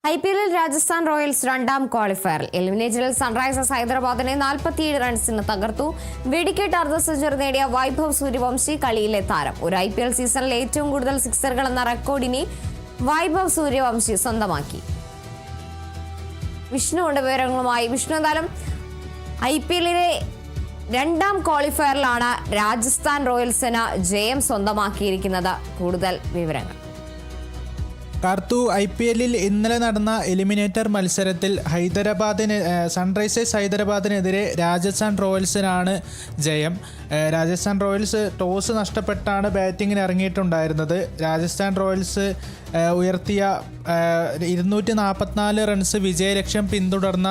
IPL Rajasthan Royals രണ്ടാം ക്വാളിഫയറിൽ എലിമിനേറ്ററിൽ Sunrisers ഹൈദരാബാദിനെ 47 റൺസിന് തകർത്തു. വെടിക്കെട്ട് അർദ്ധ സെഞ്ചുറി നേടിയ വൈഭവ് സൂര്യവംശി കളിയിലെ താരം. ഒരു IPL സീസണിൽ ഏറ്റവും കൂടുതൽ സിക്സറുകൾ എന്ന റെക്കോർഡിനെ വൈഭവ് സൂര്യവംശി സ്വന്തമാക്കി. വിഷ്ണുവിന്റെ വിവരങ്ങളുമായി. വിഷ്ണു, എന്തായാലും IPLിലെ രണ്ടാം ക്വാളിഫയറിലാണ് രാജസ്ഥാൻ റോയൽസിന് ജയം സ്വന്തമാക്കിയിരിക്കുന്നത്. കൂടുതൽ വിവരങ്ങൾ. കാർത്തു, IPLിൽ ഇന്നലെ നടന്ന എലിമിനേറ്റർ മത്സരത്തിൽ സൺറൈസേഴ്സ് ഹൈദരാബാദിനെതിരെ രാജസ്ഥാൻ റോയൽസിനാണ് ജയം. രാജസ്ഥാൻ റോയൽസ് ടോസ് നഷ്ടപ്പെട്ടാണ് ബാറ്റിങ്ങിന് ഇറങ്ങിയിട്ടുണ്ടായിരുന്നത്. രാജസ്ഥാൻ റോയൽസ് ഉയർത്തിയ 244 റൺസ് വിജയലക്ഷ്യം പിന്തുടർന്ന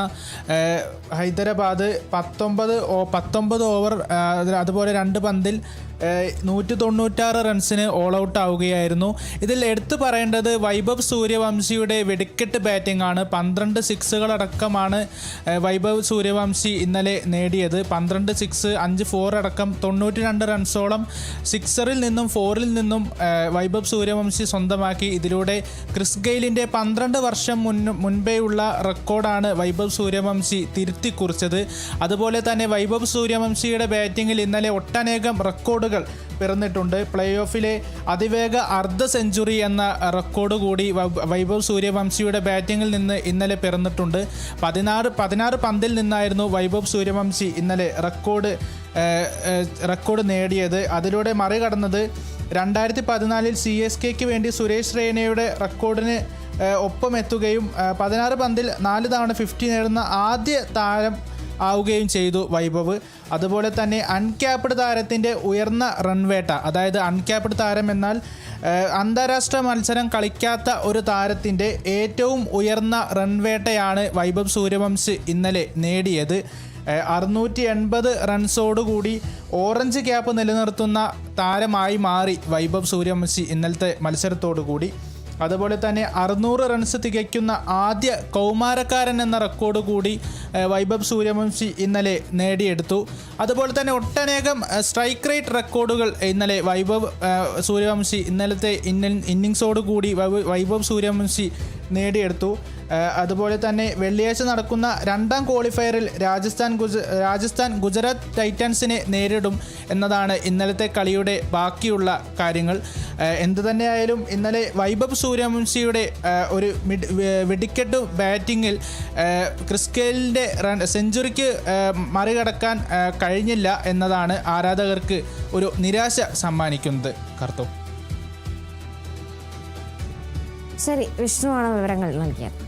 ഹൈദരാബാദ് 19 ഓവർ അതുപോലെ 2 പന്തിൽ 196 റൺസിന് ഓൾ ഔട്ട് ആവുകയായിരുന്നു. ഇതിൽ എടുത്തു പറയേണ്ടത് വൈഭവ് സൂര്യവംശിയുടെ വെടിക്കെട്ട് ബാറ്റിംഗ് ആണ്. 12 സിക്സുകളടക്കമാണ് വൈഭവ് സൂര്യവംശി ഇന്നലെ നേടിയത്. 12 സിക്സ്, 5 4 അടക്കം 92 റൺസോളം സിക്സറിൽ നിന്നും 4-ൽ നിന്നും വൈഭവ് സൂര്യവംശി സ്വന്തമാക്കി. ഇതിലൂടെ ക്രിസ് ഗെയിലിൻ്റെ 12 വർഷം മുൻപേയുള്ള റെക്കോർഡാണ് വൈഭവ് സൂര്യവംശി തിരുത്തി കുറിച്ചത്. അതുപോലെ തന്നെ വൈഭവ് സൂര്യവംശിയുടെ ബാറ്റിങ്ങിൽ ഇന്നലെ ഒട്ടനേകം റെക്കോർഡുകൾ പിറന്നിട്ടുണ്ട്. പ്ലേ ഓഫിലെ അതിവേഗ അർദ്ധ സെഞ്ചുറി എന്ന റെക്കോർഡ് കൂടി വൈഭവ് സൂര്യവംശിയുടെ ബാറ്റിങ്ങിൽ നിന്ന് ഇന്നലെ പിറന്നിട്ടുണ്ട്. 16 പന്തിൽ നിന്നായിരുന്നു വൈഭവ് സൂര്യവംശി ഇന്നലെ റെക്കോർഡ് നേടിയത്. അതിലൂടെ മറികടന്നത് 2014 CSKയ്ക്ക് വേണ്ടി സുരേഷ് റെയ്നയുടെ റെക്കോർഡിന് ഒപ്പമെത്തുകയും 16 പന്തിൽ 4 തവണ 50 നേടുന്ന ആദ്യ താരം ആവുകയും ചെയ്തു വൈഭവ്. അതുപോലെ തന്നെ അൺക്യാപ്ഡ് താരത്തിൻ്റെ ഉയർന്ന റൺവേട്ട, അതായത് അൺക്യാപ്ഡ് താരം എന്നാൽ അന്താരാഷ്ട്ര മത്സരം കളിക്കാത്ത ഒരു താരത്തിൻ്റെ ഏറ്റവും ഉയർന്ന റൺവേട്ടയാണ് വൈഭവ് സൂര്യവംശി ഇന്നലെ നേടിയത്. 680 റൺസോടുകൂടി ഓറഞ്ച് ക്യാപ്പ് നിലനിർത്തുന്ന താരമായി മാറി വൈഭവ് സൂര്യവംശി ഇന്നലത്തെ മത്സരത്തോടു കൂടി. അതുപോലെ തന്നെ 600 റൺസ് തികയ്ക്കുന്ന ആദ്യ കൗമാരക്കാരൻ എന്ന റെക്കോർഡ് കൂടി വൈഭവ് സൂര്യവംശി ഇന്നലെ നേടിയെടുത്തു. അതുപോലെ തന്നെ ഒട്ടനേകം സ്ട്രൈക്ക് റേറ്റ് റെക്കോർഡുകൾ ഇന്നലെ വൈഭവ് സൂര്യവംശി ഇന്നലത്തെ ഇന്നിങ്സോട് കൂടി വൈഭവ് സൂര്യവംശി നേടിയെടുത്തു. അതുപോലെ തന്നെ വെള്ളിയാഴ്ച നടക്കുന്ന രണ്ടാം ക്വാളിഫയറിൽ രാജസ്ഥാൻ ഗുജറാത്ത് ടൈറ്റൻസിനെ നേരിടും എന്നതാണ് ഇന്നലത്തെ കളിയുടെ ബാക്കിയുള്ള കാര്യങ്ങൾ. എന്തു തന്നെയായാലും ഇന്നലെ വൈഭവ് സൂര്യവംശിയുടെ ഒരു വെടിക്കെട്ട് ബാറ്റിങ്ങിൽ ക്രിസ് ഗെയിലിൻ്റെ സെഞ്ചുറിക്ക് മറികടക്കാൻ കഴിഞ്ഞില്ല എന്നതാണ് ആരാധകർക്ക് ഒരു നിരാശ സമ്മാനിക്കുന്നത്. കർത്തോ ശരി, വിഷ്ണുവാണ് വിവരങ്ങൾ നൽകിയത്.